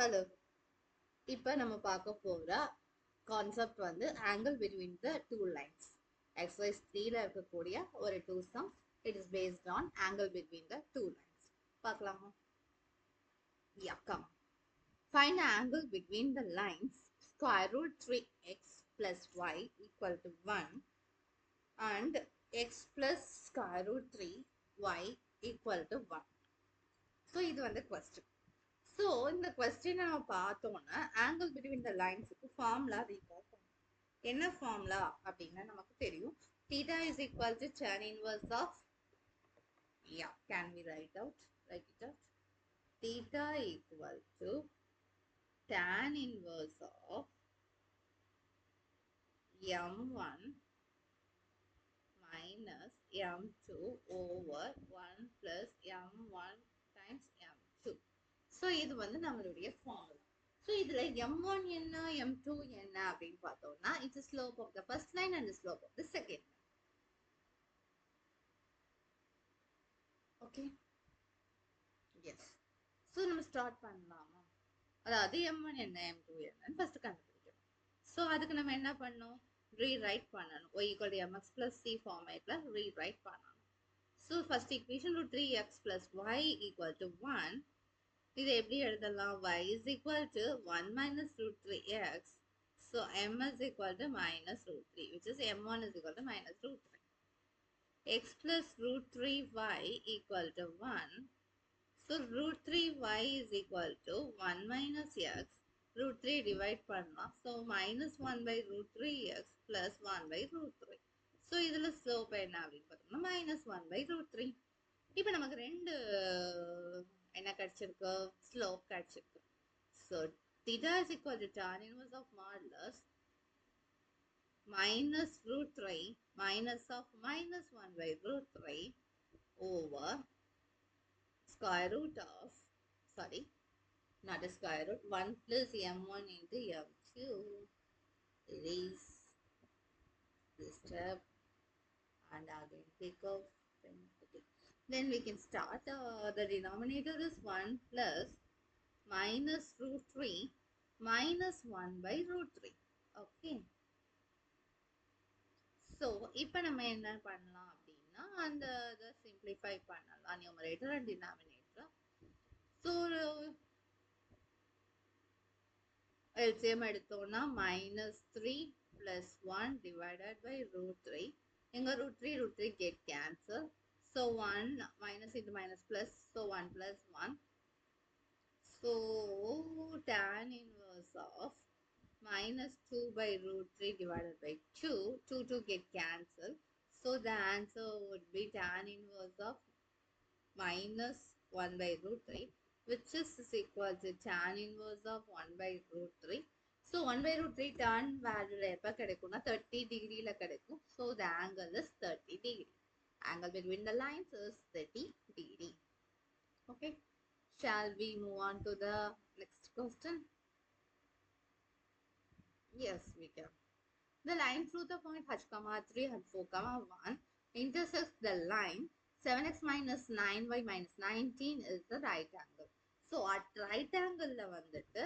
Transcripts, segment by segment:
Hello. இப்போ நம்ம பார்க்க போற கான்செப்ட் வந்து angle between the two lines. Exercise 3ல இருக்கக்கூடிய ஒரு two sums. It is based on angle between the two lines. பார்க்கலாமா? Yeah, come. Find the angle between the lines square root 3x plus y equal to 1 and x plus square root 3y equal to 1. So, இது வந்து question. So, இந்த question நம்ம பார்த்தோம்னா angle between the lines formula recall பண்ணணும். என்ன formula அப்படின்னா நமக்கு தெரியும். Theta is equal to tan inverse of, yeah, can we write it out? Theta equal to tan inverse of m1 minus m2 over 1 plus m1 times m2. So, இது வந்து நம்மளுடைய formula. So, இதுல m1 என்ன m2 என்ன அப்படின்னு பார்த்தோம்னா it's the slope of the first line and the slope of the second line. Okay? Yes. So, நம்ம start பண்ணலாமா? அதாவது m1 என்ன m2 என்னன்னு first கண்டுபிடிக்கணும். So, அதுக்கு நம்ம என்ன பண்ணணும்? Rewrite பண்ணணும். y equal to mx plus c formatல rewrite பண்ணணும். So, first equation root 3x plus y equal to 1. இது எப்படி எழுதலாம்? Y is equal to 1 minus root 3x. So, m is equal to minus root 3, which is m1 is equal to minus root 3. X plus root 3y equal to 1. So, root 3y is equal to 1 minus x. Root 3 divide பண்ணலாம். So, minus 1 by root 3x plus 1 by root 3. So, இதில் slope என்ன அப்படின்னு பார்த்தோம்னா minus 1 by root 3. இப்போ நமக்கு ரெண்டு என்ன கிடைச்சிருக்கு? Slope கிடைச்சிருக்கு. So, theta is equal to tan inverse of modulus minus root 3 minus of minus 1 by root 3 over square root of, sorry, not a square root, 1 plus m1 into m2. Erase this step and again take off. Okay. Then we can start. The denominator is 1 plus minus root 3 minus 1 by root 3. Okay. So, இப்போ நம்ம என்ன பண்ணலாம் அப்படின்னா அந்த இதை simplify பண்ணலாம் numerator and denominator. So, LCM எடுத்தோம்னா minus 3 plus 1 divided by root 3. எங்க root 3 get cancel. So, 1 minus into minus plus. So, 1 plus 1. So, tan inverse of minus 2 by root 3 divided by 2. 2 get cancelled. So, the answer would be tan inverse of minus 1 by root 3, which is equal to tan inverse of 1 by root 3. So, 1 by root 3 tan value எப்ப கிடைக்கும்னா 30 degree ல கிடைக்கும். So, the angle is 30 degree. Angle between the lines is 30 degree. Okay. Shall we move on to the next question? Yes, we can. The line through the point h, 3 and 4, 1 intersects the line 7x minus 9y minus 19 is the right angle. So, at right angle வந்துட்டு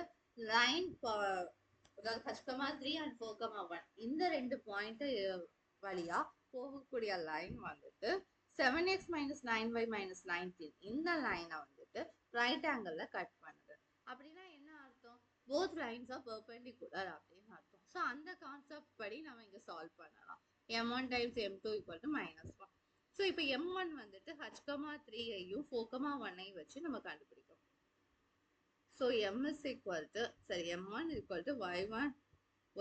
line அதாவது h, 3 and 4, 1 இந்த ரெண்டு point வழியா போகக்கூடிய line வந்துட்டு 7x minus 9y minus 19 இந்த லைனை வந்துட்டு ரைட் ஆங்கிள் கட் பண்ணுது. அப்படின்னா என்ன அர்த்தம்? both lines are perpendicular அப்படின்னு அர்த்தம். ஸோ அந்த கான்செப்ட் படி நம்ம இங்கே சால்வ் பண்ணலாம். m1 times m2 equal to minus 1. So இப்போ m1 வந்துட்டு h, 3ஐயும் 4, 1ஐயும் வச்சு நம்ம கண்டுபிடிக்கணும். So m is equal to, sorry, m1 is equal to y1,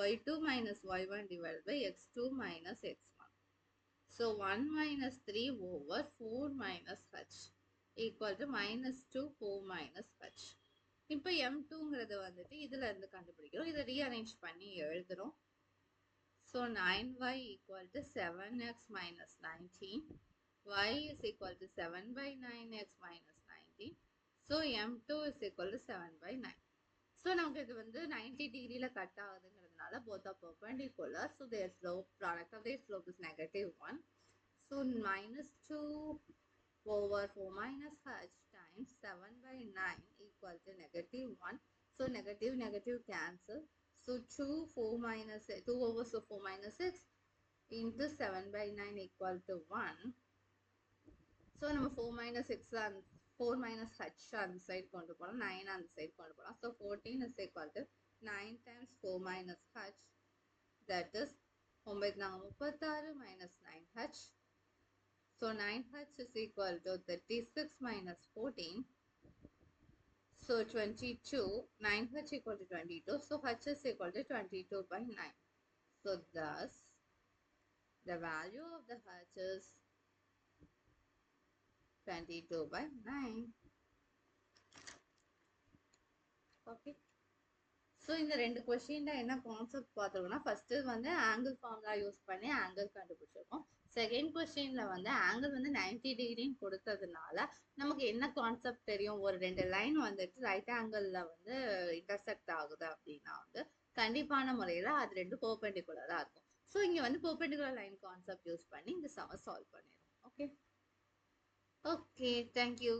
y2 minus y1 divided by x2 minus x1. So 1 minus 3 over 4 minus h equal to minus 2, 4 minus h. இப்போ m2ங்கிறது வந்துட்டு இதுல இருந்து கண்டுபிடிக்கிறோம். இதை ரீஅரேஞ்ச் பண்ணி எழுதுறோம். So 9y equal to 7x minus 19. Y is equal to 7 by 9x minus 19. So m2 is equal to 7 by 9. So நமக்கு இது வந்து 90 டிகிரில cut ஆகுதுங்கிறதுனால both are perpendicular. So their slope, product of their slope is negative 1. So minus 2 over 4 minus h times 7 by 9 equal to negative 1. So negative negative cancel. So 2 over 4 minus 6 into 7 by 9 equal to 1. So நம்ம 4 minus 6 and 4 minus h அந்த side கொண்டு போகலாம், 9 அந்த side கொண்டு போகலாம். So 14 is equal to 9 times 4 minus h, that is 9 minus 9h. So 9h is equal to 36 minus 14. So 22, 9h equal to 22. So h is equal to 22 by 9. So thus the value of the h is 22 by 9. Okay. So இந்த ரெண்டு கொஸ்டினில் என்ன concept பார்த்துருக்கோம்னா, first வந்து angle formula use பண்ணி angle கண்டுபிடிச்சிருக்கோம். Second கொஸ்டினில் வந்து angle வந்து 90 டிகிரின்னு கொடுத்ததுனால நமக்கு என்ன கான்செப்ட் தெரியும், ஒரு ரெண்டு லைன் வந்துட்டு ரைட் ஆங்கிளில் வந்து இன்டர்செக்ட் ஆகுது அப்படின்னா வந்து கண்டிப்பான முறையில் அது ரெண்டு பெர்பெண்டிகுலராக இருக்கும். ஸோ இங்கே வந்து பெர்பெண்டிகுலர் லைன் கான்செப்ட் யூஸ் பண்ணி இந்த சம சால்வ் பண்ணிடுறோம். Okay, thank you.